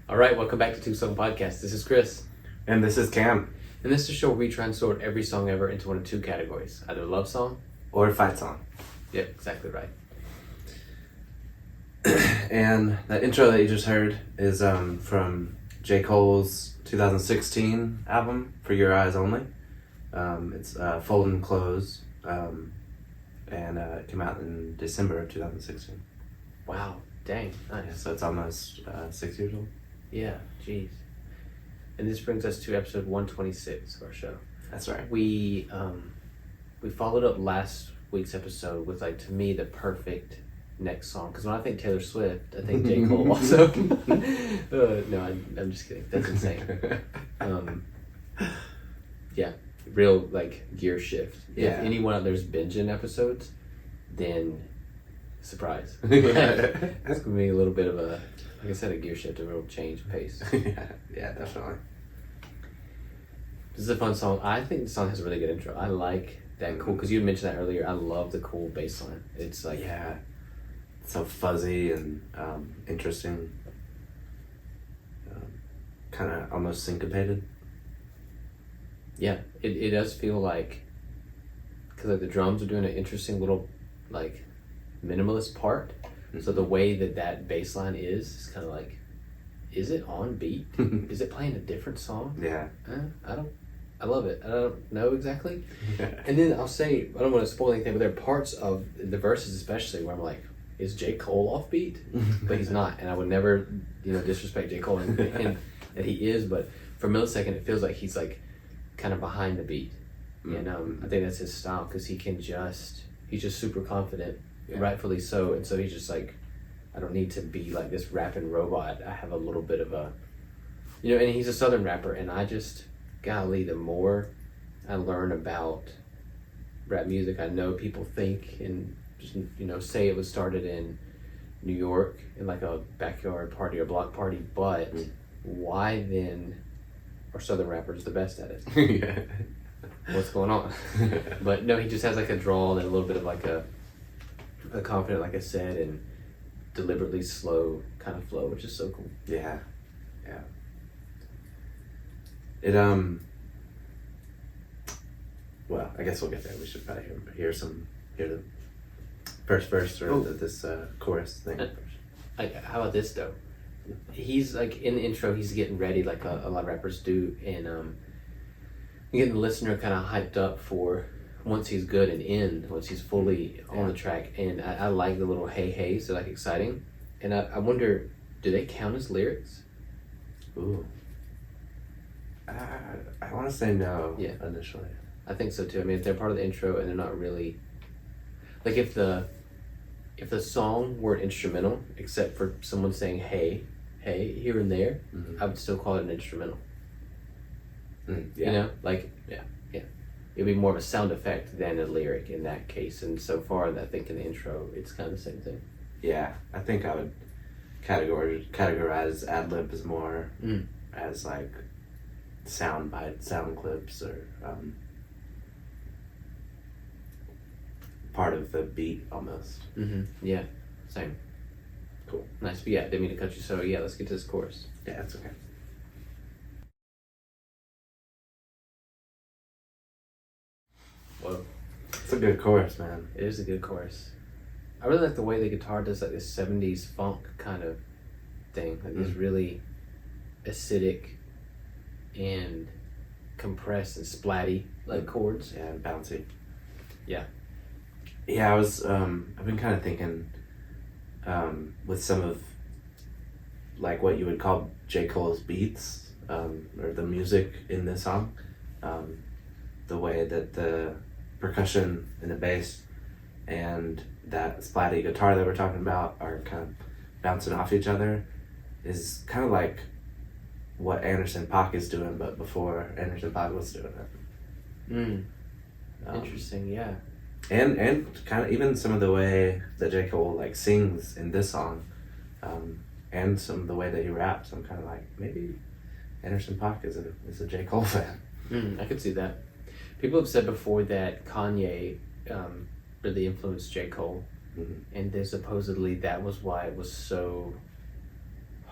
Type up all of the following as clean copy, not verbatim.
All right, welcome back to Two Song Podcast. This is Chris. And this is Cam. And this is a show where we try and sort every song ever into one of two categories. Either a love song or a fight song. Yeah, exactly right. And that intro that you just heard is from J. Cole's 2016 album, For Your Eyes Only. It's Foldin Close, and it came out in December of 2016. Wow, dang, nice. Yeah, so it's almost 6 years old. Yeah, jeez. And this brings us to episode 126 of our show. That's right. We followed up last week's episode with, like, to me, the perfect next song. Because when I think Taylor Swift, I think J. Cole also. No, I'm just kidding. That's insane. Yeah, real, like, gear shift. Yeah. If anyone out there's binging episodes, then surprise. Yeah. That's going to be a little bit of a, like I said, a gear shift, a real change of pace. Yeah, definitely. This is a fun song. I think the song has a really good intro. I like that cool, because you had mentioned that earlier. I love the cool bass line. It's like, yeah, so fuzzy and interesting, kind of almost syncopated. Yeah, it does feel like, because like the drums are doing an interesting little like minimalist part. Mm-hmm. So the way that bass line is kind of like, is it on beat? Is it playing a different song? Yeah. I love it. I don't know exactly. And then I'll say, I don't want to spoil anything, but there are parts of the verses especially where I'm like, is J. Cole off beat? But he's not. And I would never, disrespect J. Cole and that he is, but for a millisecond it feels like he's like kind of behind the beat. Mm-hmm. And I think that's his style, because he's just super confident, rightfully so. And so he's just like, I don't need to be like this rapping robot. I have a little bit of a, and he's a Southern rapper, and I just, golly, the more I learn about rap music, I know people think and just, say it was started in New York in like a backyard party or block party, but why then are Southern rappers the best at it? Yeah. What's going on? But no, he just has like a drawl and a little bit of like a confident, like I said, and deliberately slow kind of flow, which is so cool. Yeah. It well, I guess we'll get there. We should probably hear the first verse or this chorus thing. How about this though? He's like in the intro, he's getting ready like a lot of rappers do, and getting the listener kind of hyped up for once he's good and once he's fully on the track. And I like the little hey, so like exciting. And I wonder, do they count as lyrics? Ooh. I want to say no. Yeah. Initially. I think so too. I mean, if they're part of the intro and they're not really, like if the song were instrumental, except for someone saying hey here and there, I would still call it an instrumental. Yeah. Yeah. It'd be more of a sound effect than a lyric in that case. And so far, I think in the intro, it's kind of the same thing. Yeah, I think I would categorize ad-lib as more as like sound clips, or part of the beat almost. Yeah, same. Cool. Nice. But yeah, didn't mean to cut you. So yeah, let's get to this chorus. Yeah, that's okay. Whoa. It's a good chorus, man. It is a good chorus. I really like the way the guitar does like this 70s funk kind of thing. Like this really acidic and compressed and splatty like chords. Yeah, and bouncy. Yeah. Yeah, I've been kind of thinking with some of like what you would call J. Cole's beats, or the music in this song, the way that the percussion and the bass and that splatty guitar that we're talking about are kind of bouncing off each other is kind of like what Anderson .Paak is doing, but before Anderson .Paak was doing it. Interesting, yeah. And kind of even some of the way that J. Cole like sings in this song, and some of the way that he raps, I'm kind of like, maybe Anderson .Paak is a J. Cole fan. I could see that. People have said before that Kanye really influenced J. Cole, and then supposedly that was why it was so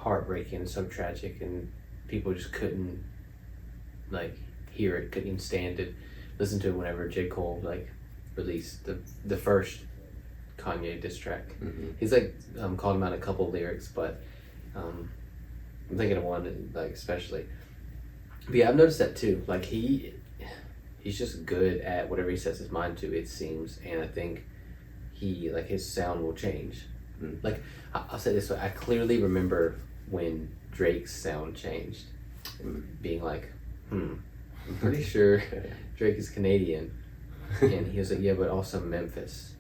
heartbreaking and so tragic, and people just couldn't like hear it, couldn't even stand it, listen to it whenever J. Cole like released the first Kanye diss track. Mm-hmm. He's like called him out a couple lyrics, but I'm thinking of one like especially. But yeah, I've noticed that too. Like he's just good at whatever he sets his mind to, it seems, and I think his sound will change. Mm. Like I'll say this way, I clearly remember when Drake's sound changed, being like, I'm pretty sure Drake is Canadian, and he was like, yeah, but also Memphis.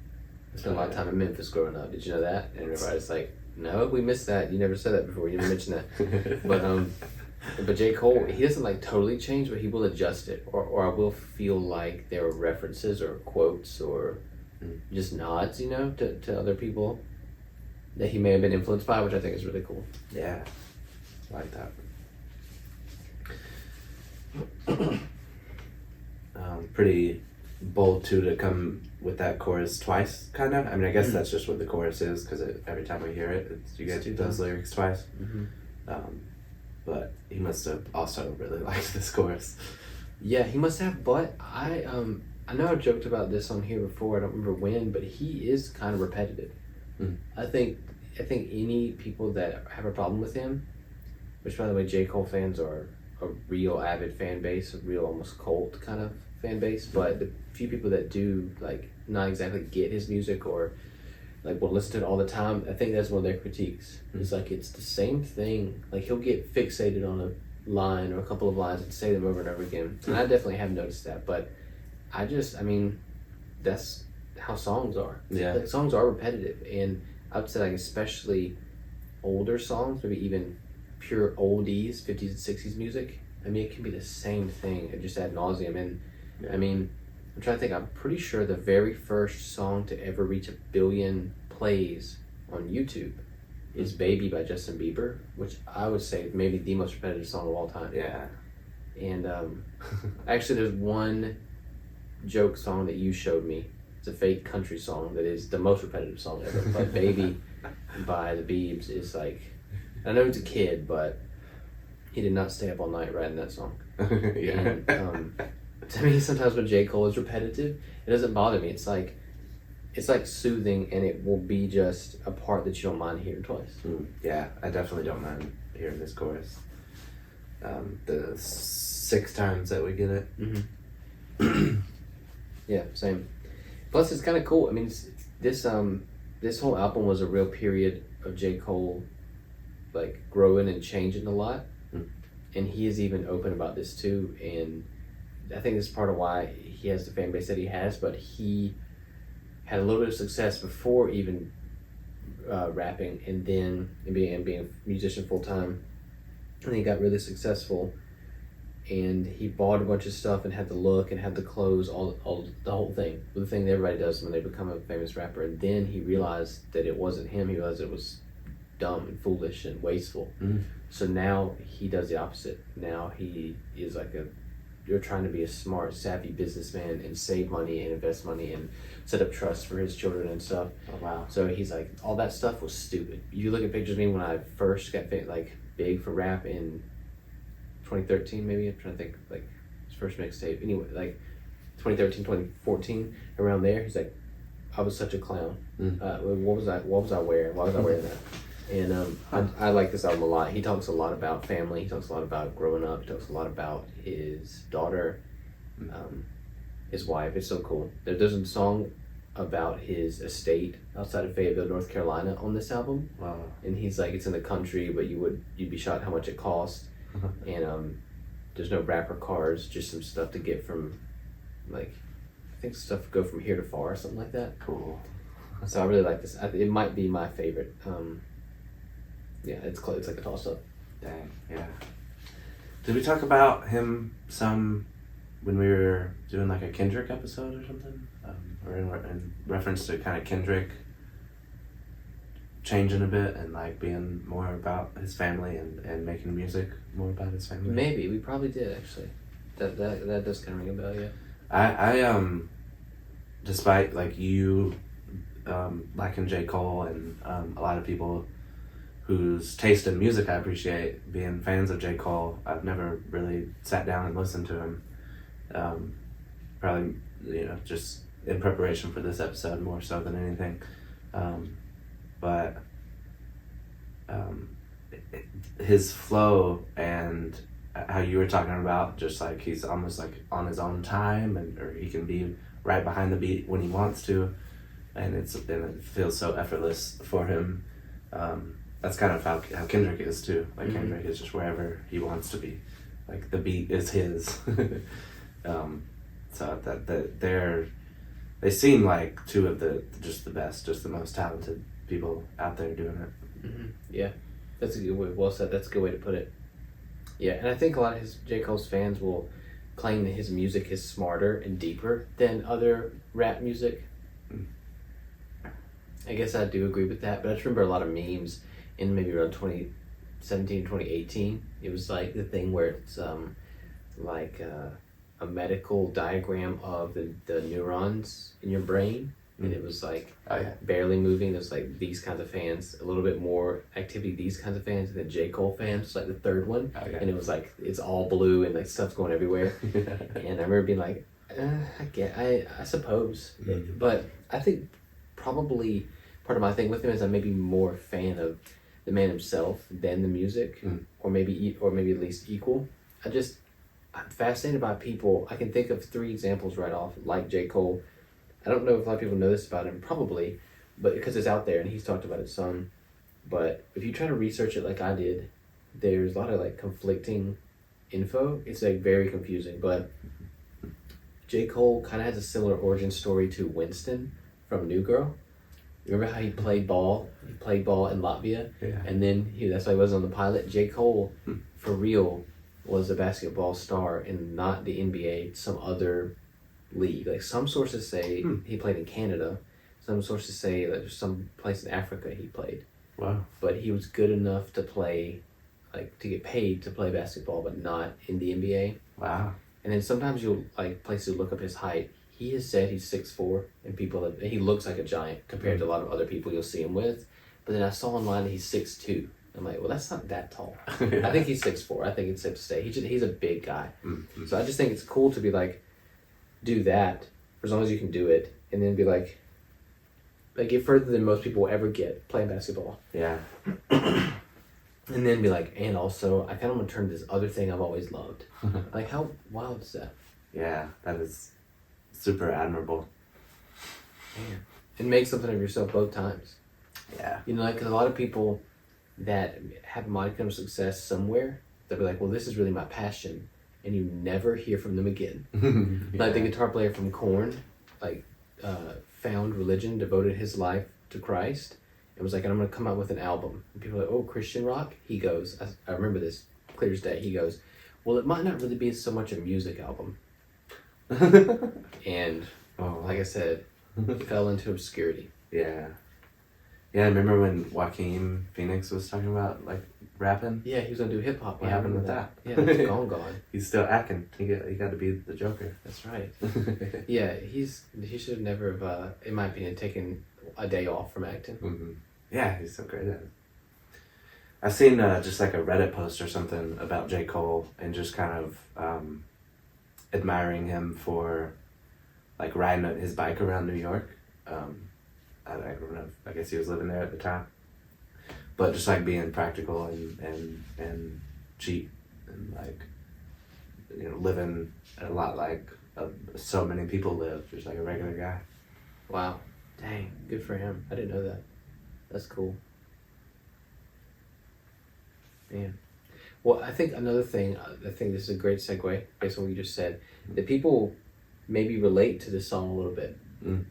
I spent a lot of time in Memphis growing up. Did you know that? And everybody's like, no, we missed that. You never said that before. You never mentioned that. But J. Cole, he doesn't like totally change, but he will adjust it, or I will feel like there are references or quotes or just nods, to other people that he may have been influenced by, which I think is really cool. Yeah, I like that. Pretty bold too to come with that chorus twice, kind of. I mean, I guess that's just what the chorus is, because every time we hear it, you get those lyrics twice. But he must have also really liked this chorus. Yeah, he must have. But I know I've joked about this on here before. I don't remember when, but he is kind of repetitive. I think any people that have a problem with him, which by the way, J. Cole fans are a real avid fan base, a real almost cult kind of fan base. But the few people that do like not exactly get his music or like will listen to it all the time, I think that's one of their critiques. It's like it's the same thing. Like he'll get fixated on a line or a couple of lines and say them over and over again. And I definitely have noticed that. But I mean, that's how songs are. Yeah. Like, songs are repetitive, and I would say like especially older songs, maybe even pure oldies, 50s and 60s music. I mean, it can be the same thing, just ad nauseum. And I mean, I'm trying to think, I'm pretty sure the very first song to ever reach 1 billion plays on YouTube is Baby by Justin Bieber, which I would say maybe the most repetitive song of all time. Yeah. And actually there's one joke song that you showed me. It's a fake country song that is the most repetitive song ever. But Baby by the Biebs is like, I know he's a kid, but he did not stay up all night writing that song. Yeah. And, to me, sometimes when J. Cole is repetitive, it doesn't bother me. It's like soothing, and it will be just a part that you don't mind hearing twice. Yeah, I definitely don't mind hearing this chorus. The 6 times that we get it. Yeah, same. Plus, it's kind of cool. I mean, this whole album was a real period of J. Cole, like growing and changing a lot, and he is even open about this too. And I think this is part of why he has the fan base that he has, but he had a little bit of success before even rapping and being a musician full time. And he got really successful, and he bought a bunch of stuff and had the look and had the clothes, all the whole thing. The thing that everybody does when they become a famous rapper. And then he realized that it wasn't him. He realized it was dumb and foolish and wasteful. So now he does the opposite. Now he is like you're trying to be a smart, savvy businessman and save money and invest money and set up trust for his children and stuff. Oh, wow. So he's like, all that stuff was stupid. You look at pictures of me when I first got big for rap in 2013, maybe. I'm trying to think, like, his first mixtape. Anyway, like 2013, 2014, around there. He's like, I was such a clown. What was I wearing? Why was I wearing that? And I like this album a lot. He talks a lot about family. He talks a lot about growing up. He talks a lot about his daughter, his wife. It's so cool. There's a song about his estate outside of Fayetteville, North Carolina on this album. Wow. And he's like, it's in the country, but you'd be shocked how much it costs. And there's no rapper cars, just some stuff to get from, like, I think stuff go from here to far or something like that. Cool. So I really like this. It might be my favorite. Yeah, it's like a toss-up. Dang, yeah. Did we talk about him some when we were doing like a Kendrick episode or something? Or in reference to kind of Kendrick changing a bit and like being more about his family and making music more about his family? Maybe. We probably did, actually. That does kind of ring a bell, yeah. I despite like you liking J. Cole and a lot of people whose taste in music I appreciate, being fans of J. Cole, I've never really sat down and listened to him. Probably, just in preparation for this episode more so than anything. But his flow and how you were talking about, just like he's almost like on his own time, or he can be right behind the beat when he wants to, and it feels so effortless for him. That's kind of how Kendrick is too. Like Kendrick is just wherever he wants to be, like the beat is his. So they seem like two of the best, just the most talented people out there doing it. Mm-hmm. Yeah, that's a good way. Well said. That's a good way to put it. Yeah, and I think a lot of J. Cole's fans will claim that his music is smarter and deeper than other rap music. I guess I do agree with that, but I just remember a lot of memes in maybe around 2017, 2018. It was like the thing where it's like a medical diagram of the neurons in your brain, and it was like barely moving. There's like these kinds of fans, a little bit more activity, these kinds of fans, and then J. Cole fans, like the third one, and it was like it's all blue and like stuff's going everywhere. And I remember being like, I suppose, but I think probably part of my thing with him is I'm maybe more a fan of the man himself than the music, or maybe at least equal. I'm fascinated by people. I can think of 3 examples right off, like J. Cole. I don't know if a lot of people know this about him, probably, but because it's out there and he's talked about it some. But if you try to research it like I did, there's a lot of like conflicting info. It's like very confusing. But J. Cole kind of has a similar origin story to Winston from New Girl. Remember how he played ball? He played ball in Latvia, and then that's why he was on the pilot. J. Cole, for real, was a basketball star in not the NBA, some other league. Like some sources say he played in Canada. Some sources say that there's some place in Africa he played. Wow. But he was good enough to play, like to get paid to play basketball, but not in the NBA. Wow. And then sometimes you'll places look up his height. He has said he's 6'4", and he looks like a giant compared to a lot of other people you'll see him with. But then I saw online that he's 6'2". I'm like, well, that's not that tall. I think he's 6'4". I think it's safe to say he's a big guy. Mm-hmm. So I just think it's cool to be like, do that for as long as you can do it, and then be like get further than most people will ever get playing basketball. Yeah. And then be like, and also I kind of want to turn this other thing I've always loved. Like, how wild is that? Yeah, that is super admirable. Man. And make something of yourself both times. Yeah. Because a lot of people that have a modicum of success somewhere, they'll be like, well, this is really my passion, and you never hear from them again. Like the guitar player from Korn, found religion, devoted his life to Christ, and was like, and I'm going to come out with an album. And people are like, oh, Christian rock? He goes, I remember this clear as day, he goes, well, it might not really be so much a music album. And, like I said, fell into obscurity. Yeah. Yeah, I remember when Joaquin Phoenix was talking about rapping. Yeah, he was gonna do hip hop. What happened with that? Yeah, it's gone. He's still acting. He got to be the Joker. That's right. Yeah, he should never have, in my opinion, taken a day off from acting. Mm-hmm. Yeah, he's so great at it. I've seen just like a Reddit post or something about J. Cole, and just kind of admiring him for riding his bike around New York. I don't know. I guess he was living there at the time, but just being practical and cheap, and living a lot like so many people live, just like a regular guy. Wow, dang, good for him. I didn't know that. That's cool. Man. Well, I think another thing. I think this is a great segue based on what you just said. That people maybe relate to this song a little bit.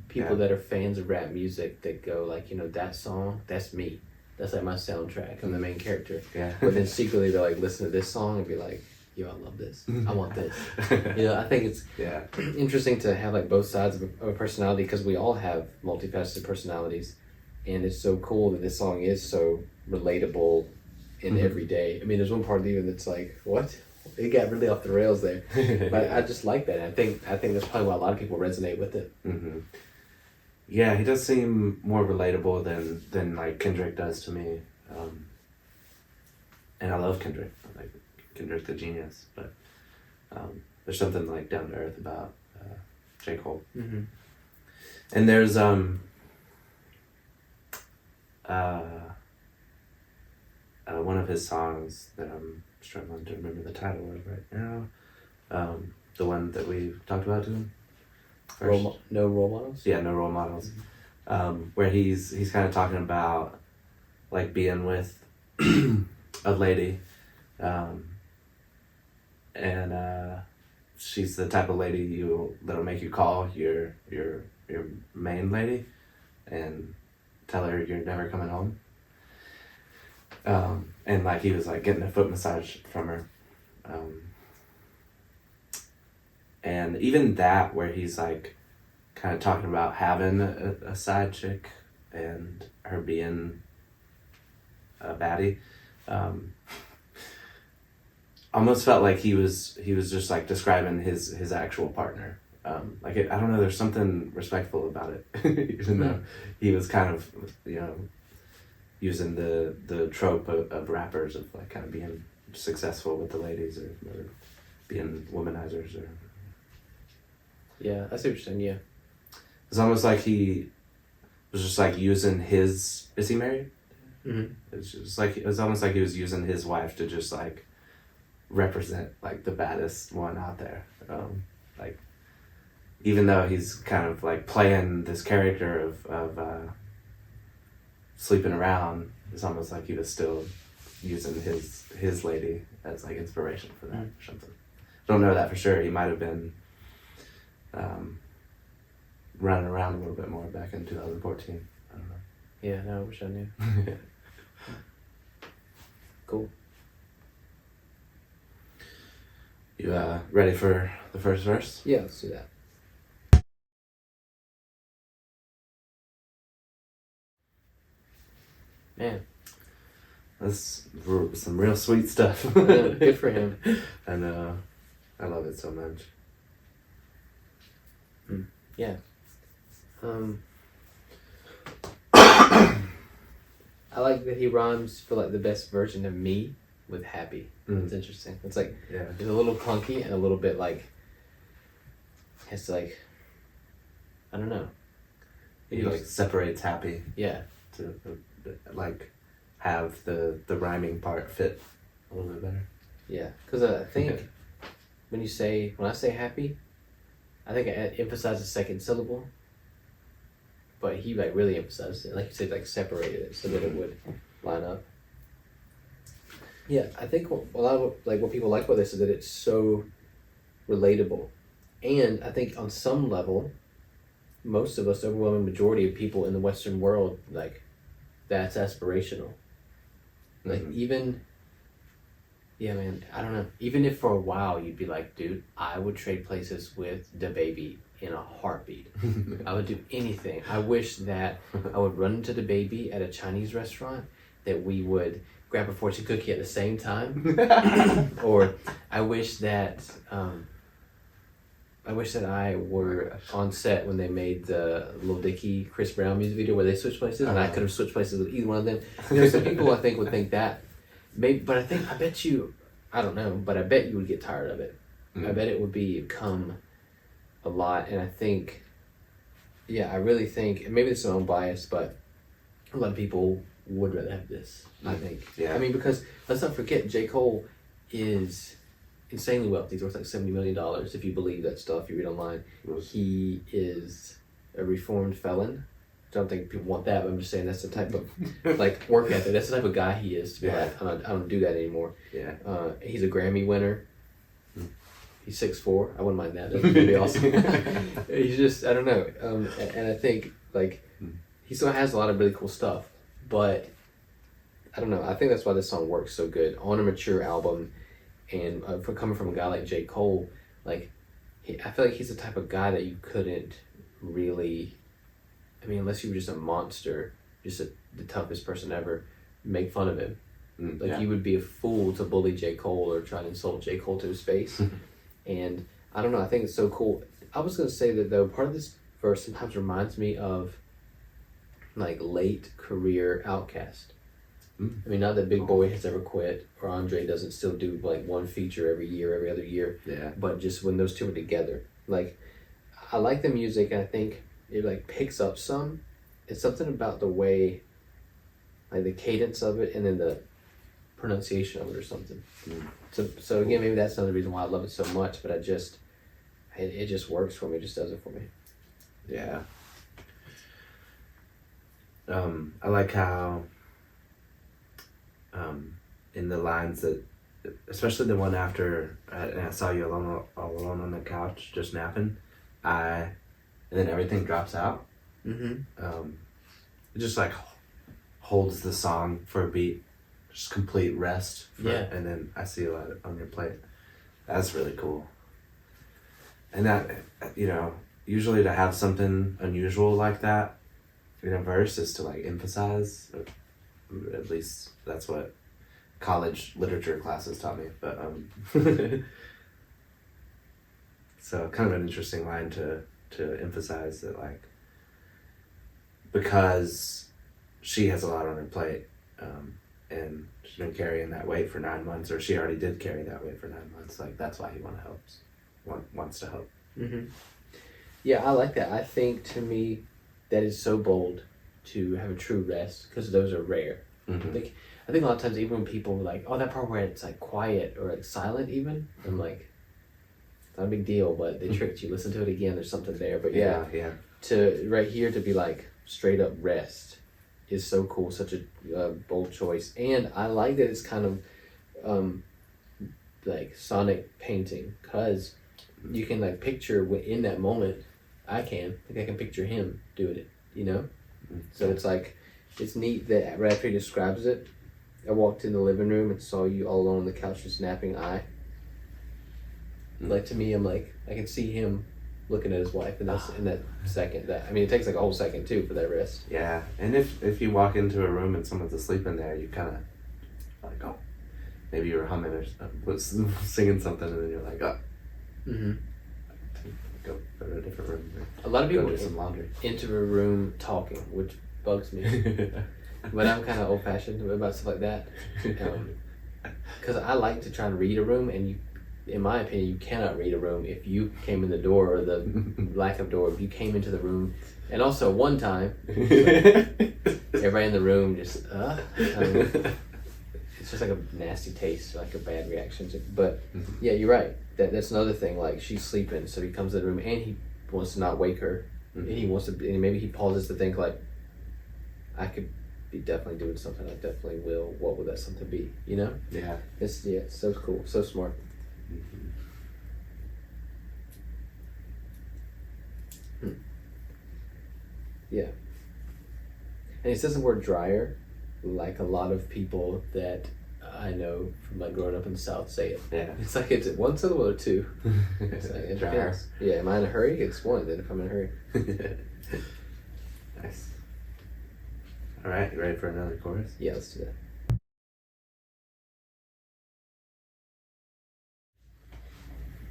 People that are fans of rap music that go that song, that's me. That's like my soundtrack. I'm the main character. Yeah. But then secretly they're listen to this song and be like, yo, I love this. I want this. I think it's interesting to have both sides of a personality, because we all have multifaceted personalities, and it's so cool that this song is so relatable in every day. I mean, there's one part of it even that's like, what? It got really off the rails there, but I just like that. I think that's probably why a lot of people resonate with it. Mm-hmm. Yeah, he does seem more relatable than Kendrick does to me. and I love Kendrick, like Kendrick the genius, but there's something like down to earth about J. Cole. Mm-hmm. And there's one of his songs that I'm struggling to remember the title of right now. The one that we talked about to him. No role models. Yeah, no role models. Where he's kind of talking about like being with a lady, and she's the type of lady that'll make you call your main lady, and tell her you're never coming home. And like he was like getting a foot massage from her, and even that where he's like kind of talking about having a side chick and her being a baddie, almost felt like he was just like describing his actual partner. Like I don't know, there's something respectful about it, even though he was kind of, you know, using the trope of rappers of like kind of being successful with the ladies or being womanizers or. Yeah, I see what you're saying. Yeah, It's almost like he was just like using his. Is he married? Mm-hmm. It was almost like he was using his wife to just like represent like the baddest one out there. Like even though he's kind of like playing this character of sleeping around, it's almost like he was still using his lady as like inspiration for that or something. Don't know that for sure. He might have been running around a little bit more back in 2014. I don't know. Yeah, no, I wish I knew. Cool. You ready for the first verse? Yeah, let's do that. Man, That's some real sweet stuff. yeah, good for him. And I love it so much. Yeah. I like that he rhymes for like the best version of me with happy. It's interesting. It's like it's a little clunky and a little bit like it's like I don't know. He like separates happy Yeah. to like have the rhyming part fit a little bit better. Yeah, because I think when I say happy, I think I emphasize the second syllable, but he like really emphasized it, like you said, like separated it so that it would line up. Yeah, I think a lot of what people like about this is that it's so relatable, and I think on some level, most of us, the overwhelming majority of people in the Western world, like that's aspirational. Like even. Yeah, man, I don't know. Even if for a while you'd be like, dude, I would trade places with the baby in a heartbeat. I would do anything. I wish that I would run into the baby at a Chinese restaurant, that we would grab a fortune cookie at the same time. Or I wish that I were on set when they made the Lil Dicky, Chris Brown music video where they switched places, and I could have switched places with either one of them. You know, some people I think would think that. Maybe, but I bet you would get tired of it. I bet it would become a lot, and I think, I really think, and maybe it's my own bias, but a lot of people would rather have this, I think. Yeah. I mean, because let's not forget, J. Cole is insanely wealthy. He's worth like $70 million, if you believe that stuff you read online. He is a reformed felon. I don't think people want that, but I'm just saying that's the type of like work ethic. That's the type of guy he is to be like, I don't do that anymore. Yeah. He's a Grammy winner. He's 6'4". I wouldn't mind that. That'd be awesome. He's just, I don't know. And I think like he still has a lot of really cool stuff, but I don't know. I think that's why this song works so good on a mature album, and for coming from a guy like J. Cole, like I feel like he's the type of guy that you couldn't really. I mean, unless you were just a monster, just the toughest person ever, make fun of him. You would be a fool to bully J. Cole or try to insult J. Cole to his face. And I don't know, I think it's so cool. I was going to say that though, part of this verse sometimes reminds me of like late career Outkast. I mean, not that Big Boy has ever quit or Andre doesn't still do like one feature every year, every other year. Yeah. But just when those two are together, like I like the music and I think it like picks up some. It's something about the way, like the cadence of it and then the pronunciation of it or something. So again, maybe that's another reason why I love it so much. But it just works for me. It just does it for me. Yeah. I like how in the lines that, especially the one after I saw you all alone on the couch just napping, and then everything drops out. It just like holds the song for a beat, just complete rest. And then I see a lot on your plate. That's really cool. And that, usually to have something unusual like that in a verse is to like emphasize, or at least that's what college literature classes taught me. But so kind of an interesting line to emphasize that, like, because she has a lot on her plate, and she's been carrying that weight for 9 months, or she already did carry that weight for 9 months. Like that's why he wants to help. Yeah, I like that. I think to me that is so bold to have a true rest because those are rare. Like, I think a lot of times even when people are like, oh, that part where it's like quiet or like silent even, I'm like, it's not a big deal, but they tricked you. Listen to it again, there's something there. But yeah. To right here to be like straight up rest is so cool, such a bold choice. And I like that it's kind of like sonic painting because you can like picture in that moment. I can picture him doing it, So it's like, it's neat that right after he describes it, I walked in the living room and saw you all alone on the couch just napping. Like to me, I'm like, I can see him looking at his wife, and that's in that second. That, I mean, it takes like a whole second too for that rest. Yeah, and if you walk into a room and someone's asleep in there, you kind of like, oh, maybe you were humming or singing something, and then you're like, oh. Go to a different room. A lot of people do some laundry. Enter a room talking, which bugs me. But I'm kind of old fashioned about stuff like that. Because I like to try and read a room, and in my opinion, you cannot read a room if you came in the door, or the lack of door, if you came into the room. And also one time, everybody in the room just, it's just like a nasty taste, like a bad reaction. But yeah, you're right. That's another thing. Like she's sleeping, so he comes to the room and he wants to not wake her. And he wants to, and maybe he pauses to think like, I could be definitely doing something. I definitely will. What would that something be? Yeah. It's so cool, so smart. Yeah. And he says the word dryer, like a lot of people that I know from like growing up in the South say it. Yeah. It's like it's one syllable or two. It's like, it Dryer. depends. Yeah, am I in a hurry? It's one, then if I'm in a hurry. Nice. All right, you ready for another chorus? Yeah, let's do that.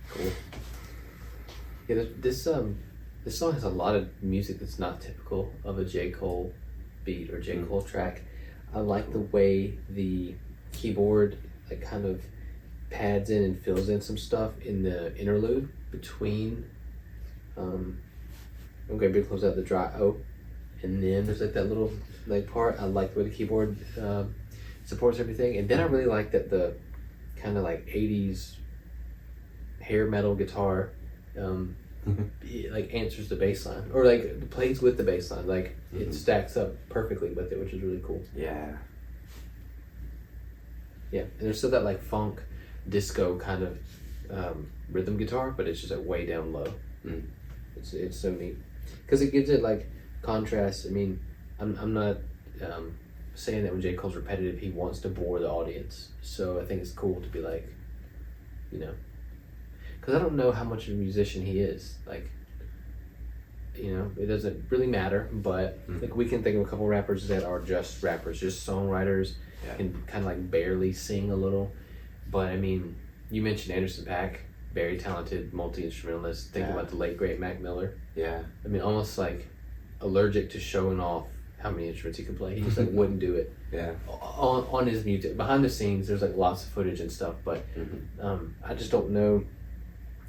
Cool. Yeah, this song has a lot of music that's not typical of a J. Cole beat or J. Cole track. I like the way the keyboard like kind of pads in and fills in some stuff in the interlude between okay, big close out the dry O, and then there's like that little like part. I like where the keyboard supports everything, and then I really like that the kind of like 80s hair metal guitar like answers the bass line, or like plays with the bass line, like it stacks up perfectly with it, which is really cool. Yeah, and there's still that like funk disco kind of rhythm guitar, but it's just like way down low. It's so neat because it gives it like contrast. I mean, I'm not saying that when J. Cole's repetitive he wants to bore the audience, so I think it's cool to be like, because I don't know how much of a musician he is. Like, it doesn't really matter, but like we can think of a couple rappers that are just rappers, just songwriters, can kind of like barely sing a little. But I mean, you mentioned Anderson .Paak, very talented multi-instrumentalist. Think about the late great Mac Miller. Yeah. I mean, almost like allergic to showing off how many instruments he could play. He just like wouldn't do it. Yeah. On his music, behind the scenes, there's like lots of footage and stuff, but I just don't know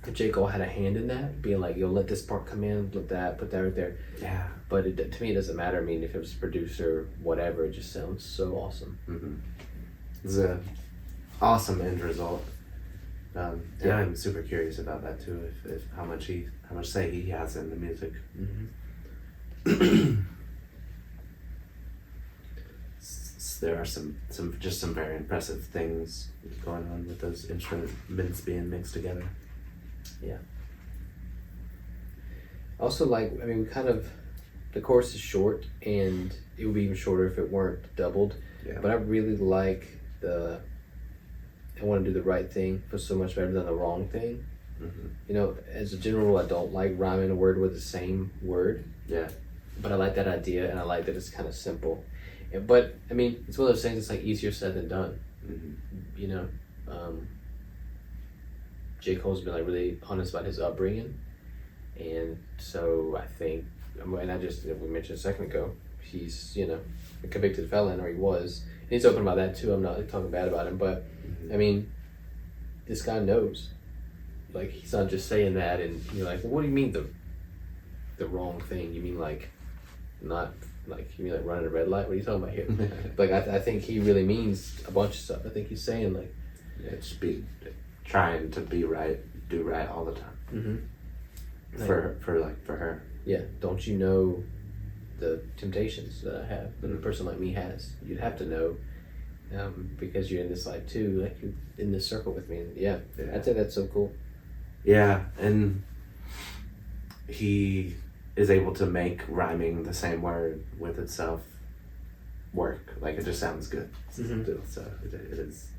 if J. Cole had a hand in that, being like, "Yo, let this part come in, let that, put that right there." Yeah. But to me, it doesn't matter. I mean, if it was a producer, whatever, it just sounds so awesome. It's a awesome end result. Yeah, I'm super curious about that too. If how much say he has in the music. There are some very impressive things going on with those instruments being mixed together. Yeah. Also, like, I mean, the chorus is short, and it would be even shorter if it weren't doubled. Yeah. But I really like I want to do the right thing feels so much better than the wrong thing. You know, as a general rule, I don't like rhyming a word with the same word. Yeah. But I like that idea, and I like that it's kind of simple. But I mean, it's one of those things. It's like easier said than done. You know, J. Cole's been like really honest about his upbringing, and so I think, and we mentioned a second ago, he's a convicted felon, or he was. And he's open about that too. I'm not talking bad about him, but I mean, this guy knows. Like, he's not just saying that, and you're like, well, what do you mean the wrong thing? You mean like not like you mean like running a red light? What are you talking about here? Like, I think he really means a bunch of stuff. I think he's saying like, just be trying to be right, do right all the time. For her. Yeah. Don't you know the temptations that I have, that a person like me has? You'd have to know, because you're in this life too. Like, you're in this circle with me. And yeah. I'd say that's so cool. Yeah, and he is able to make rhyming the same word with itself work. Like, it just sounds good. So it is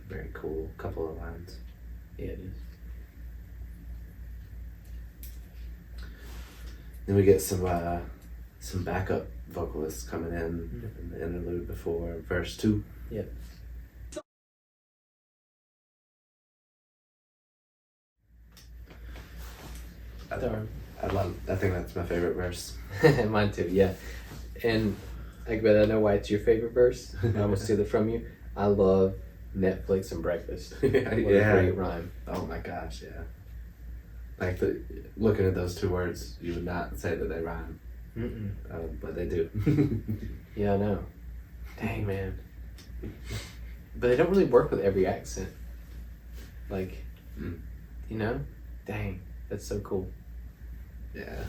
a very cool couple of lines. Yeah, it is. Then we get some backup vocalists coming in the interlude before verse 2. Yeah. I think that's my favorite verse. Mine too, yeah. And I bet I know why it's your favorite verse. I'm gonna steal it from you. I love Netflix and breakfast. What a great rhyme. Oh my gosh, yeah. Like, looking at those two words, you would not say that they rhyme. But they do. Yeah, I know. Dang, man. But they don't really work with every accent. Like, you know? Dang, that's so cool. Yeah.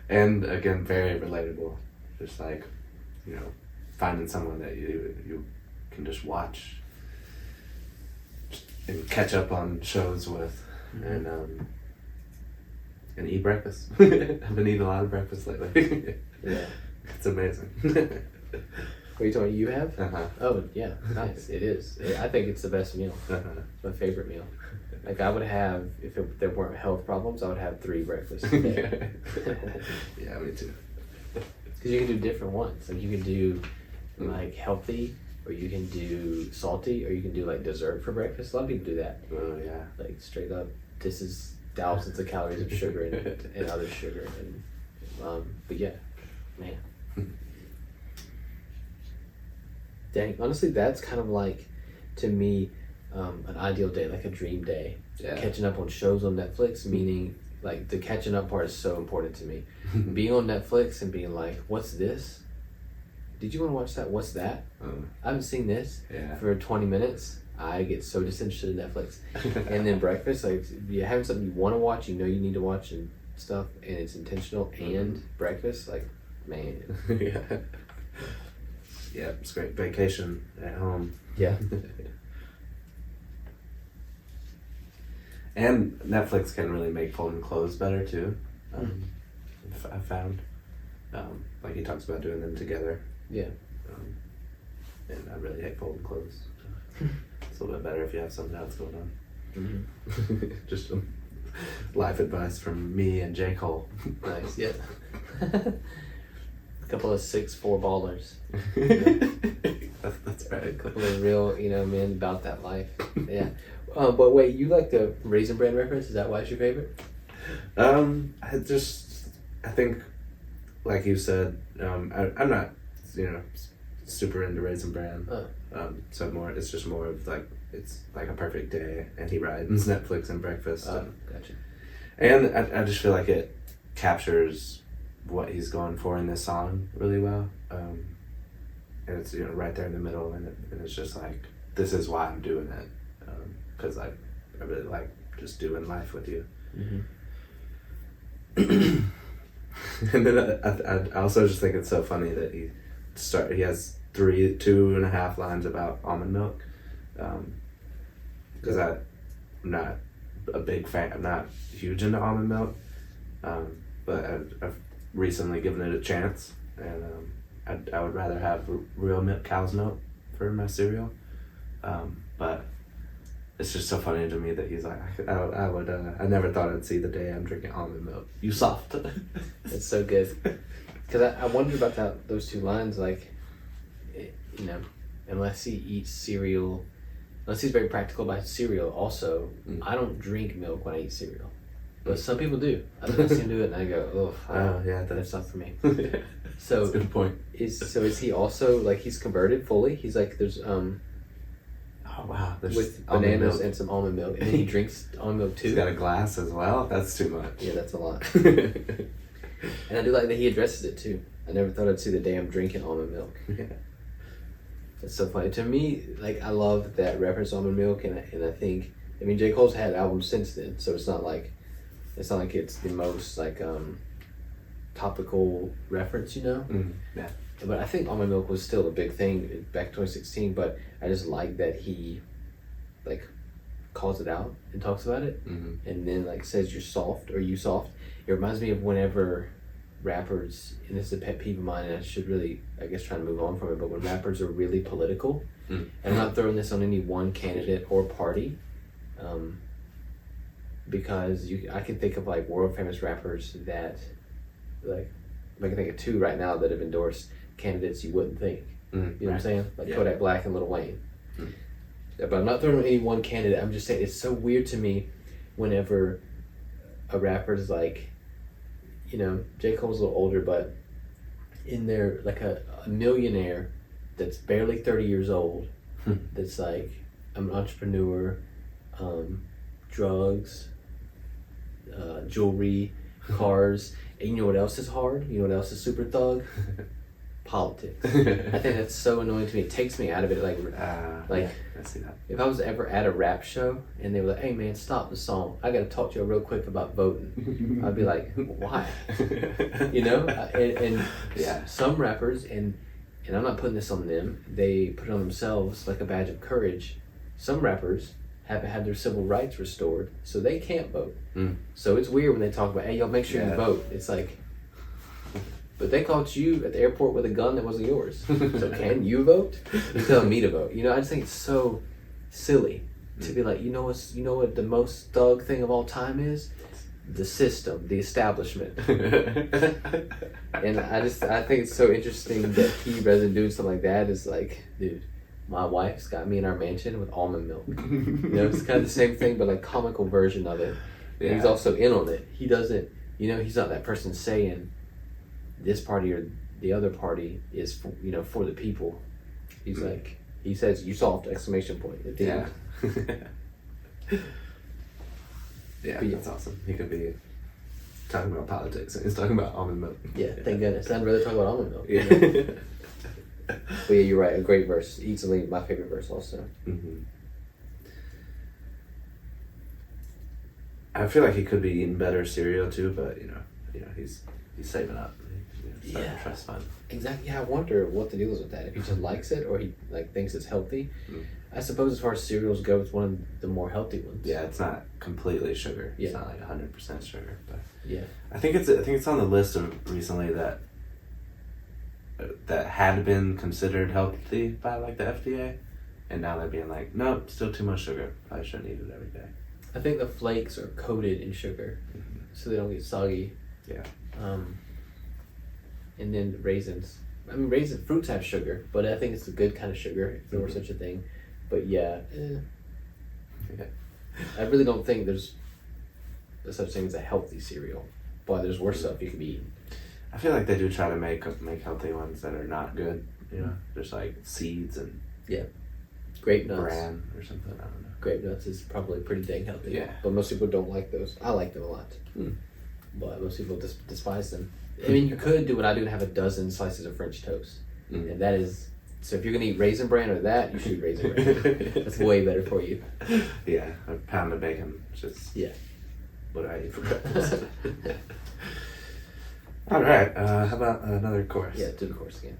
And again, very relatable. Just like, finding someone that you can just watch and catch up on shows with, and eat breakfast. I've been eating a lot of breakfast lately. Yeah. It's amazing. What are you talking? You have? Oh yeah, nice. It is. I think it's the best meal. It's my favorite meal. Like, I would have, if there weren't health problems, I would have 3 breakfasts a day. Yeah, me too. Because you can do different ones. Like, you can do like healthy, or you can do salty, or you can do like dessert for breakfast. A lot of people do that. Oh yeah. Like, straight up, this is thousands of calories of sugar and other sugar. And but yeah, man. Dang, honestly, that's kind of like, to me, an ideal day, like a dream day. Yeah. Catching up on shows on Netflix, meaning like the catching up part is so important to me. Being on Netflix and being like, what's this? Did you want to watch that? What's that? I haven't seen this for 20 minutes. I get so disinterested in Netflix. And then breakfast, like, you're having something you want to watch, you need to watch and stuff, and it's intentional, and breakfast, like, man. Yeah, it's great. Vacation at home. Yeah. And Netflix can really make folding clothes better too. I found, like, he talks about doing them together. Yeah. And I really hate folding clothes. It's a little bit better if you have something else going on. Just some life advice from me and J. Cole. Nice. Yeah. A couple of 6'4" ballers. That's right. A couple of real, men about that life. Yeah. But wait, you like the Raisin Bran reference? Is that why it's your favorite? I just I think, like you said, I'm not, super into Raisin Bran. So it's just more of like, it's like a perfect day, and he rides Netflix and breakfast. Gotcha. And I just feel like it captures what he's going for in this song really well. And it's right there in the middle, and it's just like, this is why I'm doing it, because I really like just doing life with you. Mm-hmm. And then I also just think it's so funny that he has 2.5 lines about almond milk, because I'm not a big fan. I'm not huge into almond milk, but I've recently given it a chance, and I would rather have real milk, cow's milk for my cereal, but it's just so funny to me that he's like, I never thought I'd see the day I'm drinking almond milk. You soft. It's so good. Because I wondered about those two lines, like, unless he eats cereal, unless he's very practical about cereal also, I don't drink milk when I eat cereal. But some people do. I see him do it and I go, oh yeah, that's not for me. So that's a good point. Is he also, like, he's converted fully? He's like, there's oh wow, there's with bananas and some almond milk, and then he drinks almond milk too. He's got a glass as well. That's too much. Yeah, that's a lot. And I do like that he addresses it too. I never thought I'd see the day I'm drinking almond milk. Yeah. That's so funny. To me, like, I love that reference almond milk, and I think, J. Cole's had albums since then, so it's not like it's the most like topical reference, Yeah. But I think almond milk was still a big thing back in 2016. But I just like that he, like, calls it out and talks about it, and then, like, says you're soft or you soft. It reminds me of whenever rappers, and this is a pet peeve of mine, and I should really, I guess, try to move on from it. But when rappers are really political, and I'm not throwing this on any one candidate or party, because I can think of, like, world famous rappers that, like, I can think of 2 right now that have endorsed candidates you wouldn't think. You know what I'm saying? Like Kodak Black and Lil Wayne. But I'm not throwing on any one candidate. I'm just saying it's so weird to me whenever a rapper's like, J. Cole's a little older, but in there, like a millionaire that's barely 30 years old, that's like, I'm an entrepreneur, drugs, jewelry, cars, and you know what else is hard? You know what else is super thug? Politics. I think that's so annoying to me. It takes me out of it. Like, yeah, I see that. If I was ever at a rap show and they were like, "Hey man, stop the song. I got to talk to you real quick about voting," I'd be like, "Why?" And yeah, some rappers, and I'm not putting this on them, they put it on themselves like a badge of courage. Some rappers haven't had their civil rights restored, so they can't vote. So it's weird when they talk about, "Hey, y'all, make sure you vote." It's like, but they caught you at the airport with a gun that wasn't yours. So can you vote? You're telling me to vote. I just think it's so silly to be like, you know what the most thug thing of all time is? The system, the establishment. And I think it's so interesting that he, rather than doing something like that, is like, dude, my wife's got me in our mansion with almond milk. It's kind of the same thing, but like comical version of it. And he's also in on it. He doesn't, he's not that person saying this party or the other party is for, for the people. He's like, he says, "You soft!" exclamation point at the end. Yeah, that's awesome. He could be talking about politics and he's talking about almond milk. Yeah, thank goodness. I'd rather talk about almond milk. Yeah. But yeah, you're right. A great verse. Easily my favorite verse also. I feel like he could be eating better cereal too, but he's saving up. Trust fund. Exactly. Yeah, I wonder what the deal is with that. If he just likes it or he thinks it's healthy. I suppose as far as cereals go, it's one of the more healthy ones. Yeah, it's not completely sugar. Yeah. It's not like 100% sugar, but yeah, I think it's on the list of recently that had been considered healthy by like the FDA, and now they're being like, nope, still too much sugar. Probably shouldn't eat it every day. I think the flakes are coated in sugar, so they don't get soggy. Yeah. And then raisins. Fruits have sugar, but I think it's a good kind of sugar, if there were such a thing. But yeah. I really don't think there's such thing as a healthy cereal. but there's worse stuff you could be eating. I feel like they do try to make healthy ones that are not good. You know, just like seeds and grape nuts. bran or something. I don't know. Grape nuts is probably pretty dang healthy. Yeah. But most people don't like those. I like them a lot. Mm. But most people despise them. I mean, you could do what I do and have a dozen slices of French toast. Mm. And that is, so if you're going to eat Raisin Bran or that, you should eat Raisin Bran. That's way better for you. Yeah, a pound of bacon. Just what I eat for breakfast. All right, how about another chorus? Yeah, do the chorus again.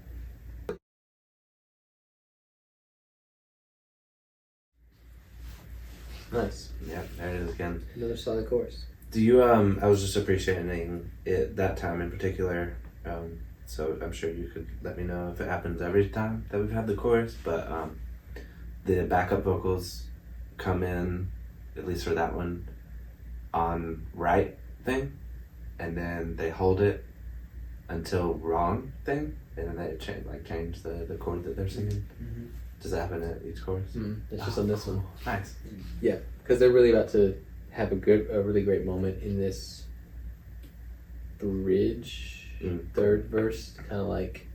Nice. Yeah, there it is again. Another solid chorus. Do you, I was just appreciating it that time in particular, so I'm sure you could let me know if it happens every time that we've had the chorus, but the backup vocals come in, at least for that one, on right thing, and then they hold it until wrong thing, and then they change the chord that they're singing. Mm-hmm. Does that happen at each chorus? It's just on this one. Nice. Yeah, because they're really about to have a really great moment in this bridge, third verse, kind of like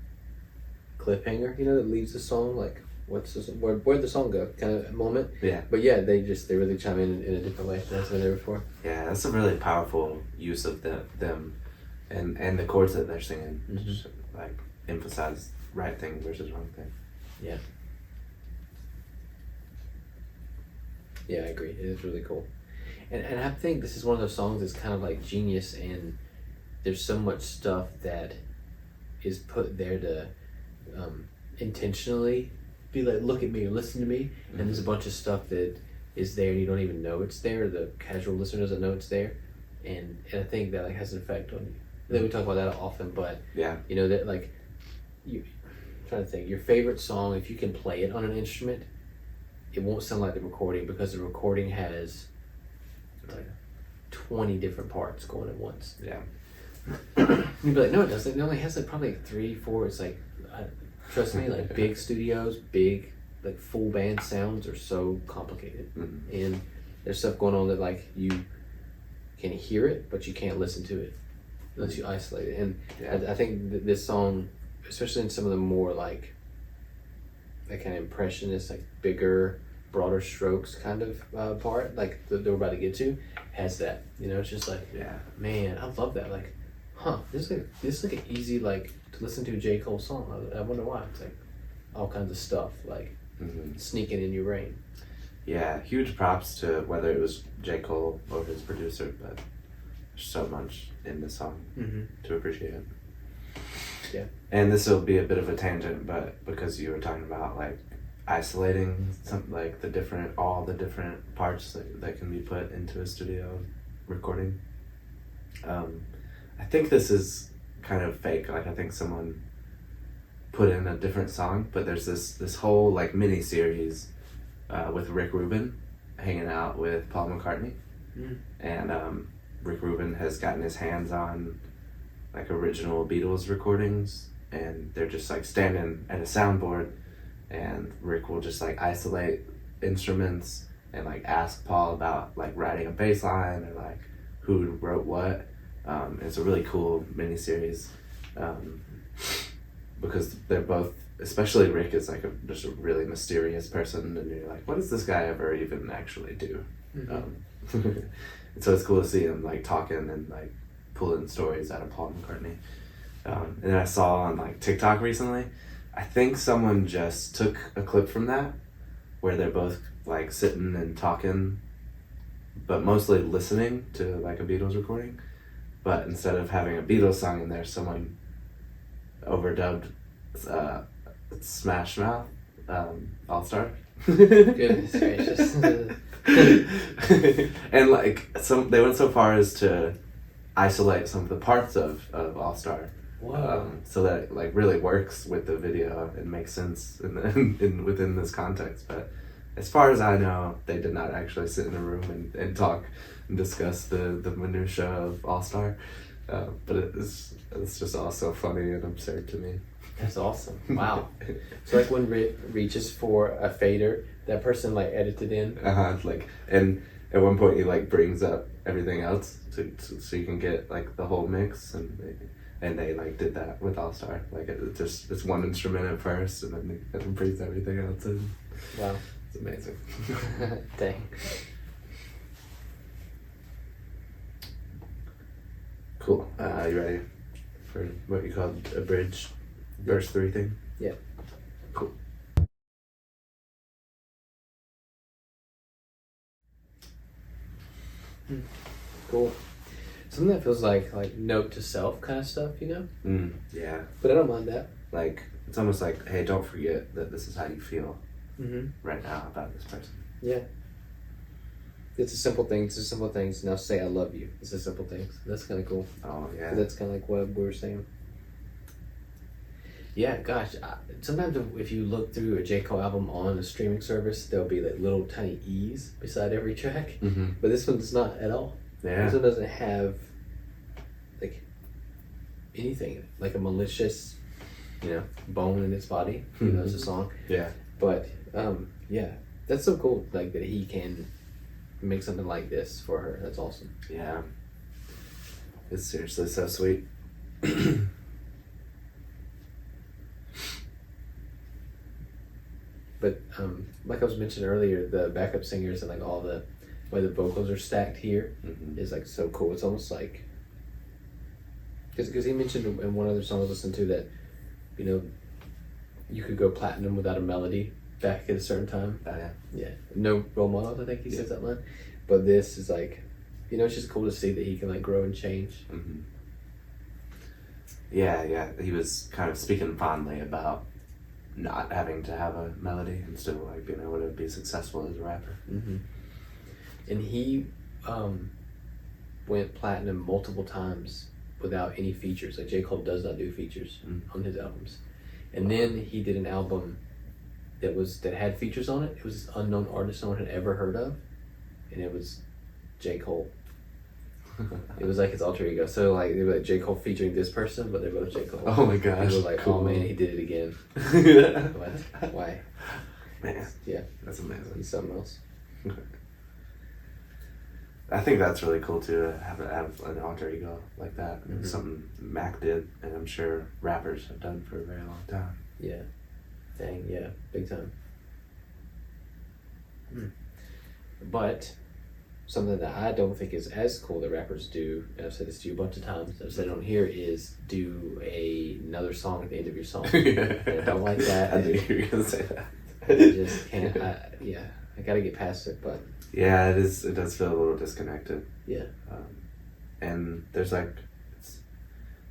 cliffhanger, you know, that leaves the song, like where'd the song go kind of moment. Yeah. But yeah, they really chime in a different way than I've been there before. Yeah, that's a really powerful use of them and the chords that they're singing. Mm-hmm. Just like emphasize right thing versus wrong thing. Yeah. Yeah, I agree. It is really cool. And I think this is one of those songs that's kind of like genius, and there's so much stuff that is put there to intentionally be like, look at me or listen to me. Mm-hmm. And there's a bunch of stuff that is there and you don't even know it's there. The casual listener doesn't know it's there. And I think that like has an effect on you. Then we talk about that often, but you know that like I'm trying to think, your favorite song, if you can play it on an instrument, it won't sound like the recording, because the recording has like 20 different parts going at once. Yeah. You'd be like, no, it doesn't. It only has like probably like 3, 4. It's like, trust me, like big studios, big like full band sounds are so complicated, and there's stuff going on that like you can hear it, but you can't listen to it unless you isolate it. And I think that this song, especially in some of the more like that kind of impressionist, like bigger, broader strokes kind of part, like that we're about to get to, has that. You know, it's just like, man, I love that. Like, this is like an easy like to listen to a J. Cole song. I wonder why. It's like all kinds of stuff like sneaking in your brain. Yeah, huge props to whether it was J. Cole or his producer, but there's so much in the song to appreciate it. Yeah. And this will be a bit of a tangent, but because you were talking about like isolating some like all the different parts that can be put into a studio recording, I think this is kind of fake. Like I think someone put in a different song, but there's this whole like mini series with Rick Rubin hanging out with Paul McCartney, and Rick Rubin has gotten his hands on like original Beatles recordings, and they're just like standing at a soundboard, and Rick will just like isolate instruments and like ask Paul about like writing a bass line or like who wrote what. It's a really cool miniseries, because they're both, especially Rick is like just a really mysterious person, and you're like, what does this guy ever even actually do? And so it's cool to see him like talking and like pulling stories out of Paul McCartney. And then I saw on like TikTok recently, I think someone just took a clip from that where they're both like sitting and talking, but mostly listening to like a Beatles recording. But instead of having a Beatles song in there, someone overdubbed Smash Mouth, All Star. Goodness gracious. And like they went so far as to isolate some of the parts of All Star. Wow. So that it like really works with the video and makes sense within this context. But as far as I know, they did not actually sit in a room and talk and discuss the minutia of All Star. But it's just also funny and absurd to me. That's awesome. Wow. So like when Rick reaches for a fader, that person like edited in. Like and at one point he like brings up everything else so you can get like the whole mix, and they like did that with All Star. Like it's one instrument at first, and then it brings everything else in. Wow, it's amazing. Dang. Cool. You ready for what you called a bridge verse 3 thing? Yeah. Cool. Cool. Something that feels like note to self kind of stuff, you know? Yeah. But I don't mind that. Like, it's almost like, hey, don't forget that this is how you feel Mm-hmm. right now about this person. Yeah. It's a simple thing. It's a simple things. Now say I love you. It's a simple things. That's kind of cool. Oh, yeah. That's kind of like what we were saying. Yeah, gosh. Sometimes if you look through a J. Cole album on a streaming service, there'll be like little tiny E's beside every track. Mm-hmm. But this one does not at all. Yeah. This one doesn't have like anything, like a malicious, bone in its body. You know, it's a song. Yeah. But yeah, that's so cool. Like that he can make something like this for her. That's awesome. Yeah. It's seriously so sweet. But like I was mentioning earlier, the backup singers and like all the way the vocals are stacked here is like so cool. It's almost like because he mentioned in one other song I listened to that you could go platinum without a melody back at a certain time. Oh, yeah. Yeah, no role models. I think he says that line. But this is like, it's just cool to see that he can like grow and change. Mm-hmm. Yeah. He was kind of speaking fondly about not having to have a melody and still like being able to be successful as a rapper. Mm-hmm. And he went platinum multiple times without any features. Like J. Cole does not do features on his albums. And then he did an album that had features on it. It was this unknown artist no one had ever heard of, and it was J. Cole. It was like his alter ego. So like they were like J. Cole featuring this person, but they're both J. Cole. Oh my gosh! People were like, cool. oh man, he did it again. What? Why? Man, yeah, that's amazing. He's something else. I think that's really cool too, to have an alter ego like that. Mm-hmm. It's something Mac did, and I'm sure rappers have done for a very long time. Yeah. Dang, yeah, big time. But something that I don't think is as cool that rappers do, and I've said this to you a bunch of times, I've said it on here, is do another song at the end of your song. And I don't like that. I knew you were going to say that. I just can't, I gotta get past it, but... Yeah, it does feel a little disconnected. Yeah. And there's like, it's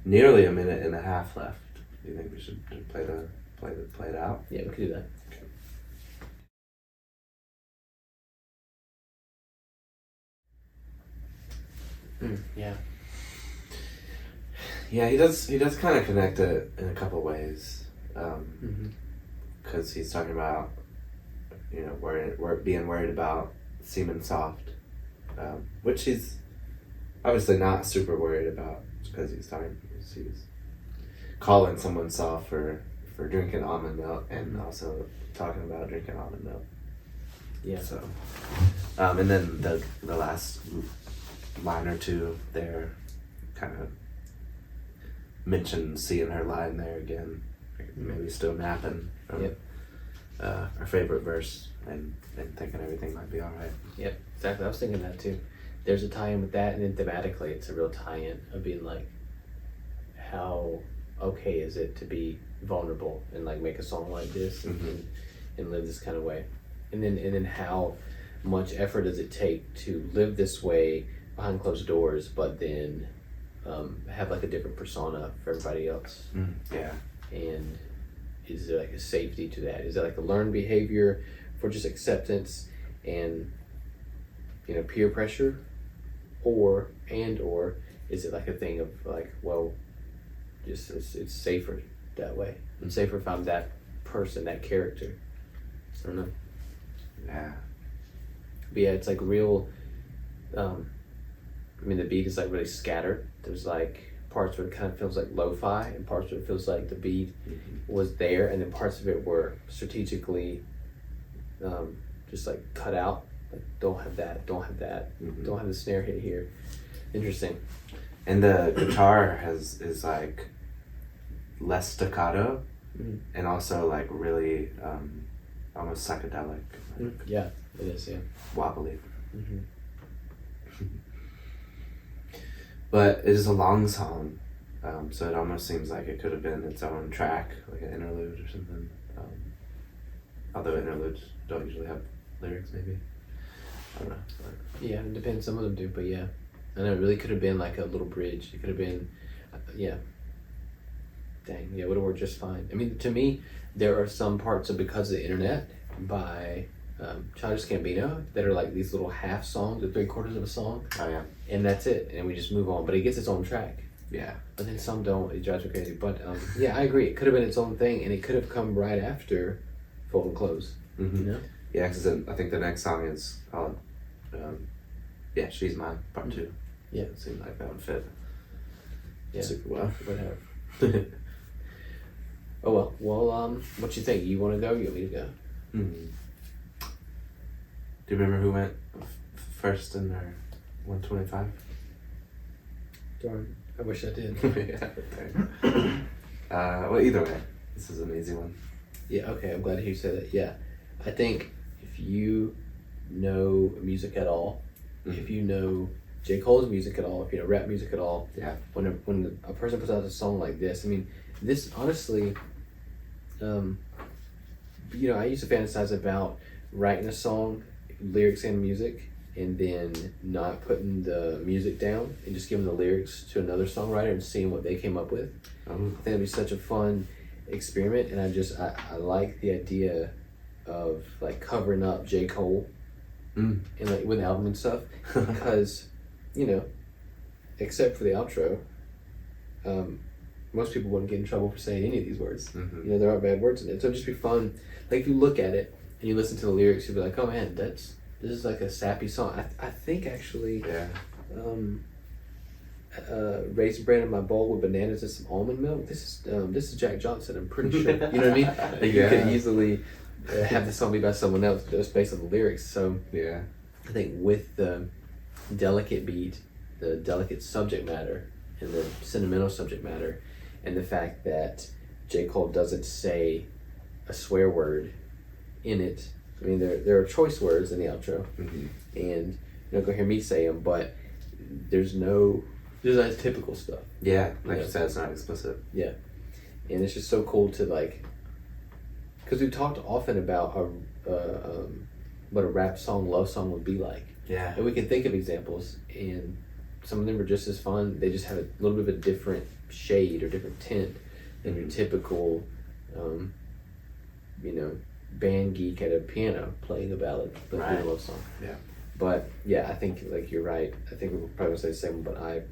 nearly a minute and a half left. Do you think we should play it out? Yeah, we could do that. Okay. Yeah. Yeah, he does kind of connect it in a couple ways. Because he's talking about, being worried about seeming soft, which he's obviously not super worried about because he's calling someone soft for drinking almond milk and also talking about drinking almond milk. Yeah. So, and then the last line or two there kind of mentions seeing her lying there again, maybe still napping from our favorite verse and thinking everything might be all right. Yep, exactly. I was thinking that too. There's a tie-in with that, and then thematically, it's a real tie-in of being like, how okay is it to be vulnerable and like make a song like this and live this kind of way, and then how much effort does it take to live this way behind closed doors, but then have like a different persona for everybody else. Yeah. And is there like a safety to that? Is it like a learned behavior for just acceptance and peer pressure, or is it like a thing of like, well, just it's safer that way. It's safer if I'm that person, that character. I don't know. Yeah. But yeah, it's like real. The beat is like really scattered. There's like parts where it kind of feels like lo-fi, and parts where it feels like the beat was there, and then parts of it were strategically just like cut out, Like, don't have that, don't have that, don't have the snare hit here. Interesting. And the guitar is like less staccato, and also like really almost psychedelic. Like, yeah, it is. Yeah, wobbly. But it is a long song, so it almost seems like it could have been its own track, like an interlude or something. Although interludes don't usually have lyrics, maybe. I don't know. Yeah, it depends. Some of them do, but yeah. I know it really could have been like a little bridge. It could have been, yeah. Dang, yeah, would have worked just fine. I mean, to me, there are some parts of Because of the Internet by Childish Gambino that are like these little half songs or 3/4 of a song. Oh, yeah. And that's it. And we just move on. But it gets its own track. Yeah. But then some don't. It drives me crazy. But yeah, I agree. It could have been its own thing, and it could have come right after Fold and Close. You know? Yeah, because I think the next song is called, yeah, She's Mine, Part 2. Yeah. It seemed like that would fit super well. well. Whatever. Oh well. Well, what you think? You want to go? You want me to go? Do you remember who went first in their 125? Darn. I wish I did. Well, either way, this is an easy one. Yeah. Okay. I'm glad you said that. Yeah. I think if you know music at all, if you know J. Cole's music at all, if you know rap music at all, when a person puts out a song like this, I mean, this honestly, you know, I used to fantasize about writing a song, lyrics and music, and then not putting the music down and just giving the lyrics to another songwriter and seeing what they came up with. I think it'd be such a fun experiment, and I like the idea of like covering up J. Cole and like with the album and stuff, because you know, except for the outro, most people wouldn't get in trouble for saying any of these words. You know, there aren't bad words in it, so it'd just be fun. Like if you look at it and you listen to the lyrics, you'll be like, oh man, this is like a sappy song. I think actually, raisin bread in my bowl with bananas and some almond milk. This is Jack Johnson. I'm pretty sure. You know what I mean? Like you could easily have the song be by someone else just based on the lyrics. So yeah, I think with the delicate beat, the delicate subject matter, and the sentimental subject matter, and the fact that J. Cole doesn't say a swear word in it. I mean, there are choice words in the outro, and you're not gonna hear me say them, but there's not typical stuff. Yeah, like you said, it's not explicit. Yeah, and it's just so cool to like, because we've talked often about what a rap song, love song would be like. Yeah, and we can think of examples, and some of them are just as fun. They just have a little bit of a different shade or different tint than your typical, you know, band geek at a piano playing a ballad, but doing a love song. Yeah. But yeah, I think like you're right. I think we will probably say the same one, but I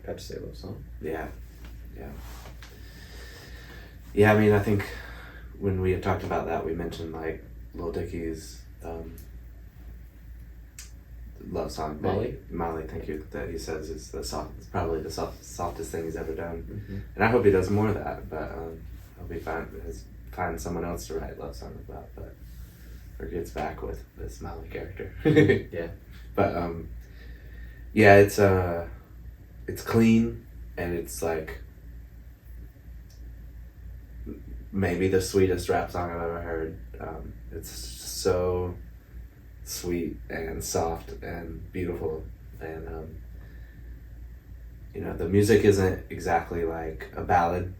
have to say love song. Yeah. Yeah. Yeah, I mean, I think when we had talked about that, we mentioned like Lil Dicky's love song, Molly, thank you, that he says is probably the softest thing he's ever done. And I hope he does more of that, but I hope he find someone else to write love songs about, but or gets back with this Molly character. Yeah. But yeah, it's clean, and it's like maybe the sweetest rap song I've ever heard. It's so sweet and soft and beautiful, and you know, the music isn't exactly like a ballad,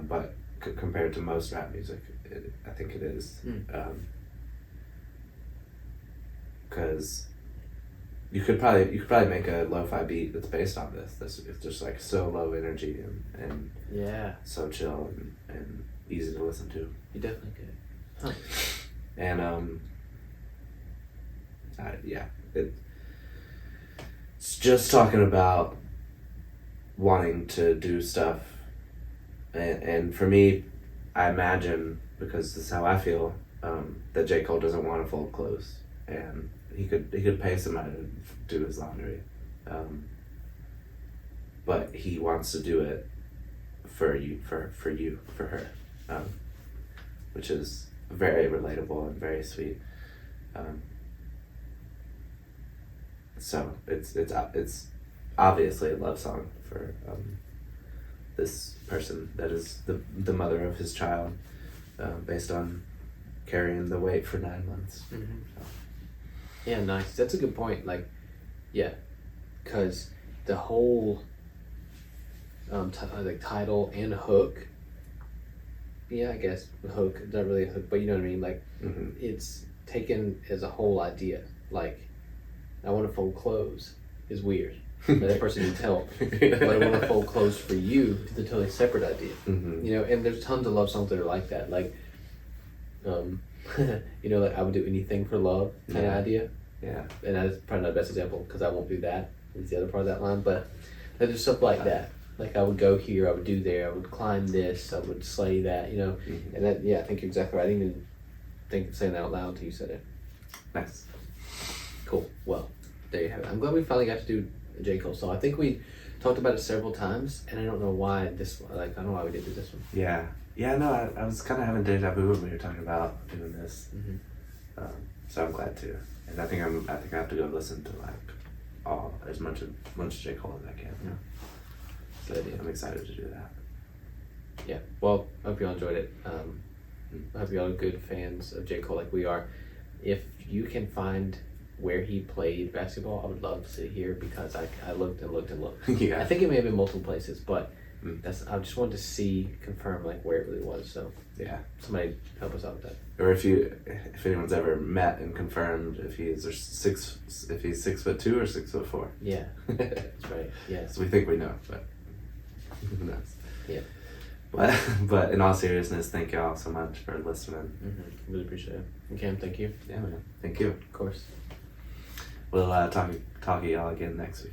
but compared to most rap music, I think it is, because you could probably make a lo-fi beat that's based on this. It's just like so low energy and yeah, so chill and easy to listen to. You definitely could. Huh. And yeah, it's just talking about wanting to do stuff, and for me, I imagine, because this is how I feel, that J. Cole doesn't want to fold clothes, and he could pay somebody to do his laundry, but he wants to do it for her, which is very relatable and very sweet. So it's obviously a love song for this person that is the mother of his child, based on carrying the weight for 9 months. Mm-hmm. So. Yeah, nice. That's a good point. Like, yeah, because the whole like title and hook. Yeah, I guess hook. Not really a hook, but you know what I mean. Like, it's taken as a whole idea. Like, I want to fold clothes is weird. That person needs help, but I want to fold clothes for you is a totally separate idea. You know, and there's tons of love songs that are like that. Like, you know, like I would do anything for love kind of idea. Yeah. And that's probably not the best example because I won't do that. It's the other part of that line, but there's stuff like that. Like I would go here, I would do there, I would climb this, I would slay that, you know. And that, yeah, I think you're exactly right. I didn't even think of saying that out loud until you said it. Nice. Cool. Well, there you have it. I'm glad we finally got to do a J. Cole song. I think we talked about it several times, and I don't know why this one. Like, I don't know why we did do this one. Yeah. Yeah, no, I was kind of having deja vu when we were talking about doing this. So I'm glad to. And I think I have to go listen to like as much J. Cole as I can. Yeah. Good idea. I'm excited to do that. Yeah. Well, I hope you all enjoyed it. I hope you all are good fans of J. Cole like we are. If you can find where he played basketball, I would love to sit here because I looked and looked and looked. Yeah. I think it may have been multiple places, but I just wanted to confirm like where it really was. So yeah, somebody help us out with that. Or if anyone's ever met and confirmed if he's 6'2" or 6'4". Yeah, that's right. Yeah. So we think we know, but who knows? Yeah. But in all seriousness, thank y'all so much for listening. Really appreciate it. And Cam, thank you. Yeah, man. Thank you. Of course. We'll talk to y'all again next week.